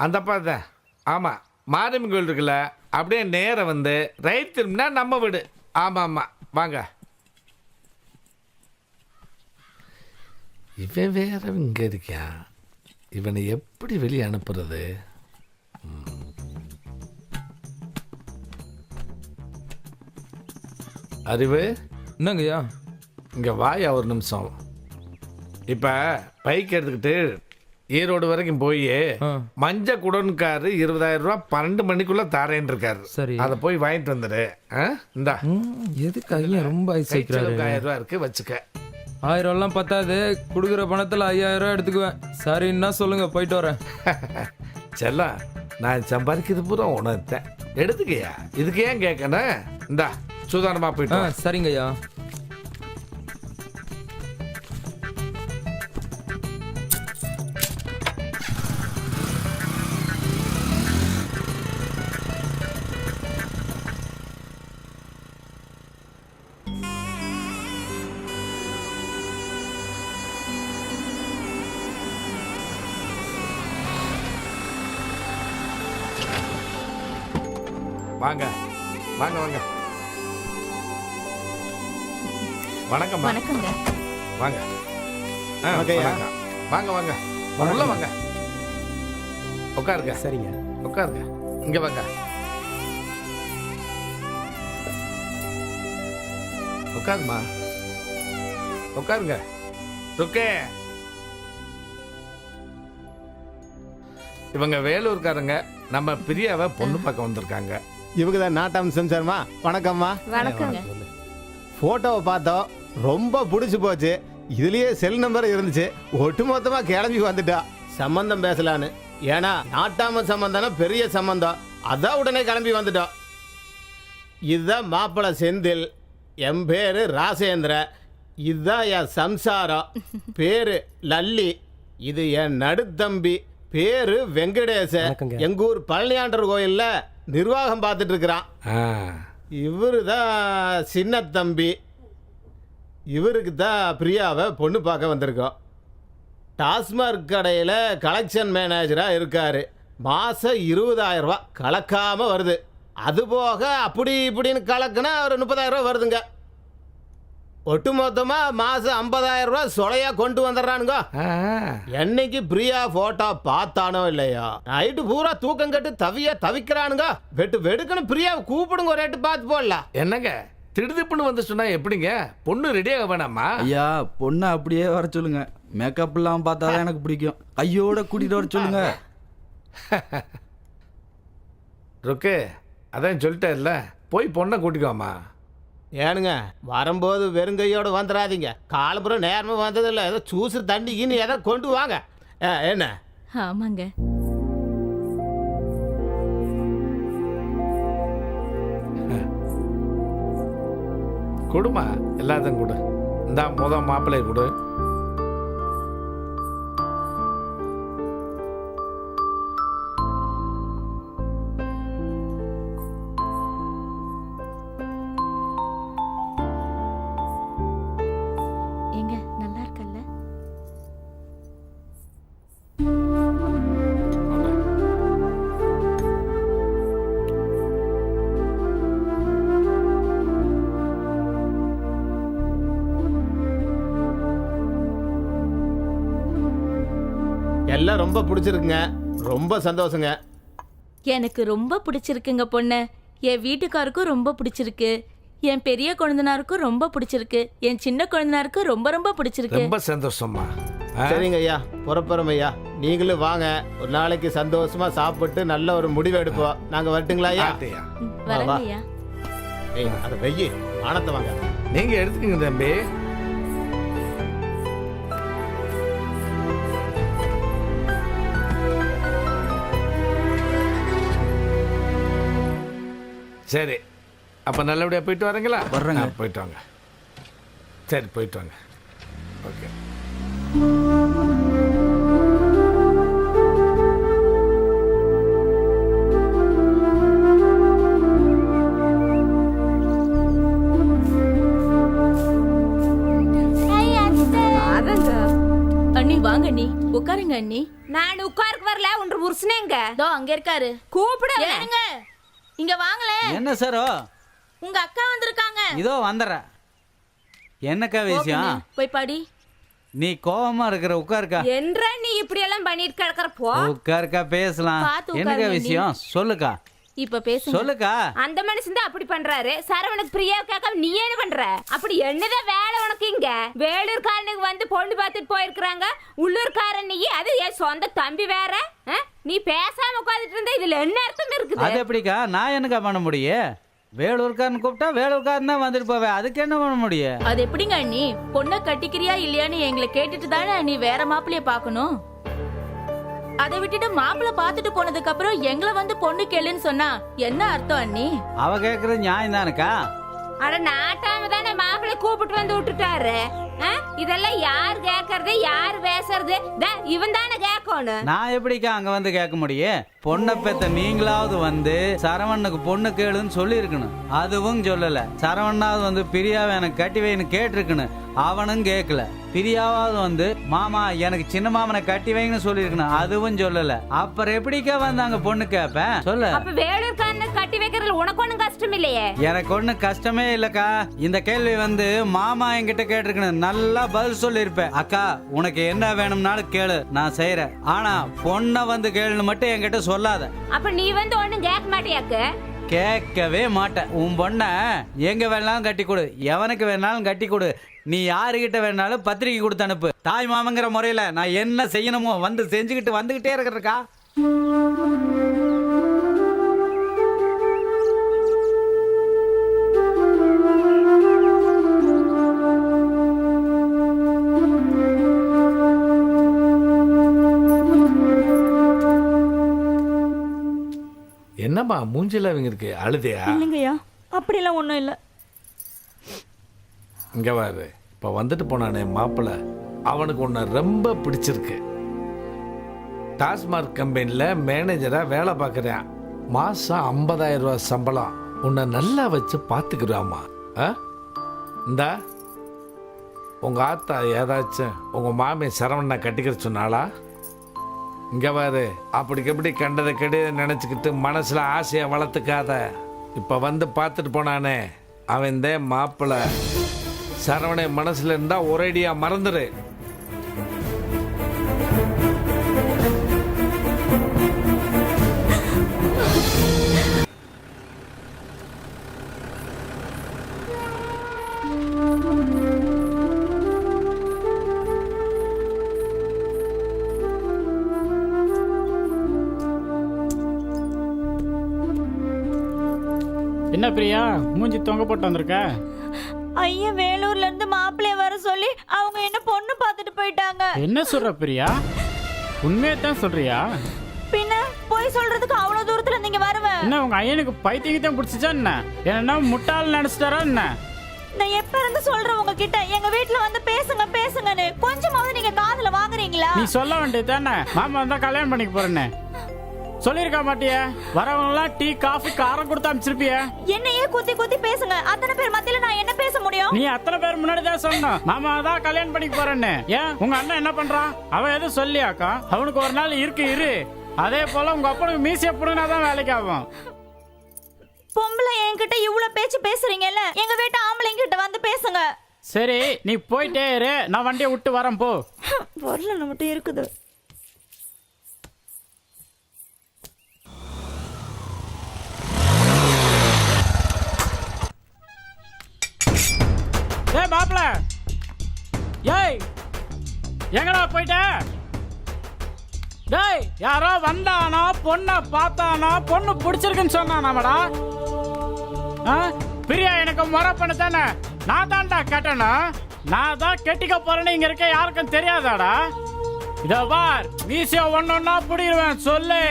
அந்த தான். ஆமாம், மாரியம்மன் கோயில் இருக்குல்ல, அப்படியே நேரம் வந்து ரைட் திரும்பினா நம்ம வீடு. ஆமாம் ஆமாம், வாங்க. இவன் வேற இங்கே இருக்கான். இவனை எப்படி வெளியே அனுப்புறது? அறிவு, என்னங்கய்யா? இங்கே வாயா ஒரு நிமிஷம். இப்போ பைக் எடுத்துக்கிட்டு ஈரோடு வரைக்கும் போய் மஞ்ச குடன்காரு 20,000 ரூபா 12 மணிக்குள்ள தாரேன் இருக்காரு. சரி, அதை போய் வாங்கிட்டு வந்துடு. இந்தா. எதுக்கு ஐயா ரொம்ப ஐசாயிக்கிறாரு? 1000 ரூபா இருக்கு, வச்சுக்க. 1000 எல்லாம் பத்தாது, கொடுக்குற பணத்தில் 5000 ரூபா எடுத்துக்குவேன். சரின்னா சொல்லுங்க, போயிட்டு வரேன். செல்லம், நான் சம்பாதிக்கிறது பூரா உணர்த்தேன், எடுத்துக்கையா. இதுக்கு ஏன் கேட்கணும்? இந்தா, சுதாரணமா போயிட்டு வா. சரிங்க ஐயா. வாங்க வாங்க வாங்க. வணக்கம். வணக்கங்க. வாங்க. வணக்கம். வாங்க வாங்க, உள்ள வாங்க, உட்காருங்க. சரிங்க, உட்காருங்க. இங்க வாங்க, உட்காருமா, உட்காருங்க. ருக்கே, இவங்க வேலூர்காரங்க. நம்ம பிரியாவை பொண்ணு பார்க்க வந்திருக்காங்க. இவங்க தான் நாட்டாம் சம்சாரமா. வணக்கம்மா. வணக்கங்க. போட்டோவை பார்த்தோம், ரொம்ப பிடிச்சி போச்சு. இதுலயே செல் நம்பர் இருந்துச்சு. ஒட்டுமொத்தமா கிளம்பி வந்துட்டா சம்பந்தம் பேசலான்னு. ஏன்னா நாட்டாம சம்பந்தம்னா பெரிய சம்பந்தம், அதான் உடனே கிளம்பி வந்துட்டோம். இதுதான் மாப்பிள்ளை செந்தில், என் பேரு ராசேந்திர. இதுதான் என் சம்சாரம், பேரு லல்லி. இது என் நடுத்தம்பி, பேரு வெங்கடேச. எங்க ஊர் பழனியாண்டர் கோயில்ல நிர்வாகம் பார்த்துட்டு இருக்கிறான். இவரு தான் சின்ன தம்பி. இவருக்கு தான் பிரியாவை பொண்ணு பார்க்க வந்திருக்கோம். டாஸ்மார்க் கடையில் கலெக்ஷன் மேனேஜராக இருக்கார். மாதம் 20,000 ரூபா கலக்காமல் வருது. அதுபோக அப்படி இப்படின்னு கலக்குனா ஒரு 30,000 ரூபா வருதுங்க. ஒட்டுமொத்தமாக மாதம் 50,000 ரூபா சொலையாக கொண்டு வந்துடுறானுங்க. என்னைக்கு பிரியா ஃபோட்டோ பார்த்தானோ இல்லையா, நைட்டு பூரா தூக்கம் கட்டு தவிக்கிறானுங்க. வெடுக்கணும் பிரியாவை கூப்பிடுங்க, ஒரு ரேட்டு பார்த்து போடலாம். என்னங்க திடுதிப்புன்னு வந்து சொன்னா எப்படிங்க? பொண்ணு ரெடியாக வேணாமா? ஐயா, பொண்ணை அப்படியே வர சொல்லுங்க. மேக்கப் எல்லாம் பார்த்தாதான் எனக்கு பிடிக்கும். கையோட கூட்டிட்டு வர சொல்லுங்க. ருக்கு, அதான் சொல்லிட்டேன்ல, போய் பொண்ணை கூட்டிக்கோமா. ஏனுங்க, வரும்போது வெறுங்கையோடு வந்துடாதீங்க. காலப்புறம் நேரமாக வந்ததில்லை, ஏதோ சூசு தண்ணிக்குன்னு எதை கொண்டு வாங்க. என்ன? ஆமாங்க. கொடுமா, எல்லாத்தையும் கொடு. இந்த மாப்பிள்ளை கொடு. ஏங்க, நல்லா இருக்கல்ல? எல்லாம் ரொம்ப பிடிச்சிருக்குங்க, ரொம்ப சந்தோஷங்க. எனக்கு ரொம்ப பிடிச்சிருக்குங்க பொண்ணு. என் வீட்டுக்காருக்கும் ரொம்ப பிடிச்சிருக்கு. என் பெரிய குழந்தனாருக்கும் ரொம்ப பிடிச்சிருக்கு. என் சின்ன குழந்தனாருக்கும் ரொம்ப ரொம்ப பிடிச்சிருக்கு. ரொம்ப சந்தோஷமா. சரிங்க ஐயா, புறப்புறம் ஐயா. நீங்களும் வாங்க, ஒரு நாளைக்கு சந்தோஷமா சாப்பிட்டு நல்ல ஒரு முடிவு எடுப்போம். நாங்க வரட்டுங்களா ஐயா? வரேங்க ஐயா. அதை வெய்யி ஆனத்தை வாங்க. நீங்க எடுத்துக்கங்க தம்பி. சரி, அப்போ நல்லபடியாக போயிட்டு வரீங்களா? வர்றேங்க. போயிட்டு வாங்க. சரி, போயிட்டு வாங்க. ஓகே. அண்ணி வாங்க, அண்ணி உட்காருங்க. அண்ணி நான் உட்காருக்கு வரல, ஒன்று புருஷனேங்க தோ அங்க இருக்காரு. கூப்பிடு. ஏனுங்க இங்க வாங்களேன். என்ன சாரோ? உங்க அக்கா வந்திருக்காங்க. இதோ வந்துடுறேன். என்னக்கா விஷயம்? போகுங்க, போய் படி. நீ கோவமா இருக்கிற, உட்காருக்கா. என்ற நீ இப்படி எல்லாம் பண்ணிட்டு கிடக்குற போ. உட்காருக்கா, பேசலாம். பார்த்து என்னக்கா உட்காருங்க விஷயம்? சொல்லுக்கா. இப்ப பேசுங்க. சொல்லுக்கா. அந்த மனுஷன் தான் அப்படி பண்றாரு. சரவணக்கு பிரியா கேட்காம நீ என்ன பண்ற? அப்படி என்னதான் வேலை உனக்கு இங்க? வேலூர்காரனுக்கு வந்து பொண்ணு பார்த்துட்டு போயிருக்கிறாங்க. உள்ளூர்காரன் நீ, அது என் சொந்த தம்பி வேற. நீ பேசாம உட்காந்துட்டு இருந்தா இதுல என்ன அர்த்தம் இருக்குது? அது எப்படிக்கா? நான் என்னக்கா பண்ண முடியும்? வேலூர்காரன் கூப்பிட்டா வேலூர்காரன் தான் வந்துட்டு போவேன். அதுக்கு என்ன பண்ண முடியும்? அது எப்படிங்க அண்ணி? பொண்ணை கட்டிக்கிறியா இல்லையான்னு எங்களை கேட்டுட்டு தானே நீ வேற மாப்பிள்ளைய பாக்கணும். அதை விட்டுட்டு மாப்பிள்ளை பாத்துட்டு போனதுக்கு அப்புறம் எங்களை வந்து பொண்ணு கேளுன்னு சொன்னா என்ன அர்த்தம் அண்ணி? அவ கேக்குறது நியாயம் தானக்கா. அட நாட்டாம தானே மாப்பிள்ளை கூப்பிட்டு வந்து விட்டுட்டாரு. இதெல்லாம் யார் கேக்குறது, யார் பேசுறது? இவன் தானே கேட்கணும். நான் எப்படிக்கா அங்க வந்து கேட்க முடியும்? பொண்ணை பெத்த நீங்களாவது வந்து சரவணனுக்கு பொண்ணு கேளுன்னு சொல்லி இருக்கணும். அதுவும் சொல்லல. சரவணாவது வந்து பிரியாவை எனக்கு கட்டி வைன்னு கேட்டிருக்கணும். அவனும் கேட்கல. பிரியாவது வந்து மாமா எனக்கு சின்ன மாமனை கட்டி வைன்னு சொல்லி இருக்கணும். அதுவும் சொல்லல. அப்புறம் எப்படிக்கா வந்து அங்க பொண்ணு கேப்பேன்? சொல்லு. அப்ப வேலூர்காரனை கட்டி வைக்கிறதுல உனக்கு ஒண்ணும் கஷ்டம் இல்லையே? எனக்கு ஒண்ணு கஷ்டமே இல்லக்கா. இந்த கேள்வி வந்து மாமா என்கிட்ட கேட்டிருக்கணும். நல்லா பதில் சொல்லி இருப்பேன். அக்கா உனக்கு என்ன வேணும்னாலும் கேளு, நான் செய்யறேன். ஆனா பொண்ணை வந்து கேளுன்னு மட்டும் என்கிட்ட சொல்லாத. அப்ப நீ வந்து ஒண்ணும் கேட்க மாட்டியாக்கு? கேட்கவே மாட்டேன். உன் பொண்ண எங்க வேணாலும் கட்டி கொடு, எவனுக்கு வேணாலும் கட்டி கொடு. நீ யாருகிட்ட வேணாலும் பத்திரிக்கை கொடுத்து அனுப்பு. தாய் மாமங்கிற முறையில நான் என்ன செய்யணுமோ வந்து செஞ்சுக்கிட்டு வந்துகிட்டே இருக்கிறக்கா. என்னம்மா மூஞ்சில அவங்க இருக்கு? அழுதையா? இல்லைங்கய்யா, அப்படிலாம் ஒன்றும் இல்லை. இங்க பாரு, இப்ப வந்துட்டு போனானே மாப்பிள்ள, அவனுக்கு உன்னை ரொம்ப பிடிச்சிருக்கு. டாஸ்மார்க் கம்பெனியில் மேனேஜரா வேலை பார்க்குறேன். மாசம் 50,000 ரூபாய் சம்பளம். உன்னை நல்லா வச்சு பார்த்துக்கிறாமா. இந்தா உங்க ஆத்தா ஏதாச்சும் உங்க மாமி சரவணனை கட்டிக்கிற சொன்னாளா? இங்க பாரு, அப்படிக்கு எப்படி கண்டதை கெடுத நினைச்சுக்கிட்டு மனசுல ஆசையை வளர்த்துக்காத. இப்ப வந்து பார்த்துட்டு போனானே அவன் தான் மாப்பிள்ள. சரவணை மனசுல இருந்தா ஒரேடியா மறந்துரு. என்ன பிரியா மூஞ்சி தொங்க போட்டு வந்திருக்க? ஐயா, வேலூர்ல இருந்து மாப்பிள்ளைய வர சொல்லி அவங்க என்ன பொண்ணு பார்த்துட்டு போயிட்டாங்க. என்ன சொல்ற பிரியா? உண்மையை தான் சொல்றியா? பின்ன போய் சொல்றதுக்கு அவ்வளவு தூரத்துல நீங்க வருவேன்? என்ன உங்க ஐயனுக்கு பைத்தியத்தான் பிடிச்சிச்சா என்ன? என்ன முட்டாள் நினைச்சிட்டாரா என்ன? நான் எப்ப இருந்து சொல்றேன் உங்ககிட்ட எங்க வீட்டுல வந்து பேசுங்க பேசுங்கன்னு. கொஞ்சமாவது நீங்க காதுல வாங்குறீங்களா? நீ சொல்ல வேண்டியது தானே, மாமா வந்தா கல்யாணம் பண்ணிக்க போறேன்னு சொல்லிருக்க மாட்டிய? வரவங்களாம் டீ காஃபி காரம் கொடுத்து அனுப்பிச்சிருப்பிய. என்னையே குத்தி குத்தி பேசுங்க. அத்தனை பேர் மத்தியில நான் என்ன பேச முடியும்? நீ அத்தனை பேர் முன்னாடி தான் சொன்ன மாமா தான் கல்யாணம் பண்ணிக்க போறேன்னு. ஏன் உங்க அண்ணன் என்ன பண்றான்? அவன் எதுவும் சொல்லியாக்கா? அவனுக்கு ஒரு நாள் இரு. அதே போல உங்க அப்பனுக்கு மீசிய புடுனாதான் வேலைக்கு ஆகும். பொம்பளை என்கிட்ட இவ்வளவு பேச்சு பேசுறீங்கல்ல, எங்க வீட்டு ஆம்பளைங்க கிட்ட வந்து பேசுங்க. சரி நீ போயிட்டே இரு, நான் வண்டியை விட்டு வரேன் போ. வரல மட்டும் இருக்குது. ஏய் மாப்ள, ஏய் எங்கடா போயிட்ட? டேய் யாரோ வந்தானா, பொண்ணை பார்த்தானா, பொண்ணு பிடிச்சிருக்குன்னு சொன்னானாமடா. பிரியா எனக்கு முறை பண்ண தானே, நான் தான்டா கேட்டேனா? நான் தான் கெட்டிக்க போறேன்னு இங்க இருக்க யாருக்கும் தெரியாதாடா? இதோ பார், வீசிய ஒன்னொன்னா புடிடுவேன். சொல்லு.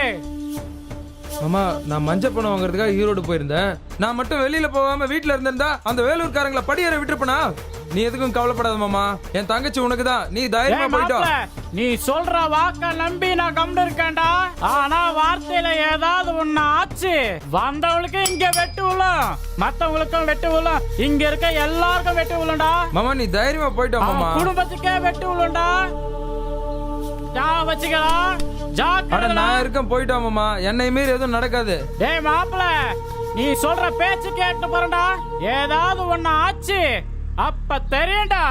மாமா, நான் மஞ்சள் பணம் வாங்குறதுக்காக ஈரோடு போயிருந்தேன். நான் மட்டும் வெளியில போகாம வீட்டுல இருந்திருந்தா அந்த வேலூர்காரங்களை படியேற விட்டுருப்பனா? நீ எதுக்கும் கவலைப்படாத மாமா, என் தங்கச்சி உனக்கு தான். நீ தைரியமா போயிட்டோ. நீ சொல்ற வாக்க நம்பி நான் கம்னு இருக்கேன்டா. ஆனா வார்த்தையில ஏதாவது ஒண்ணு ஆச்சு, வந்தவங்களுக்கு இங்க வெட்டு விழும், மத்தவங்களுக்கும் வெட்டு விழும், இங்க இருக்க எல்லாருக்கும் வெட்டு விழும்டா. மாமா நீ தைரியமா போயிட்டோ மாமா. குடும்பத்துக்கே வெட்டு விழும்டா. வச்சுக்கலாம். அட ஜாக்கிரதை. நான் இருக்கேன், போயிட்டோம் மாமா. என்னை மீறி எதுவும் நடக்காது. டேய் மாப்பிள, நீ சொல்ற பேச்சு கேட்டு போறடா. ஏதாவது ஒண்ணு ஆச்சு அப்ப தெரியும்டா.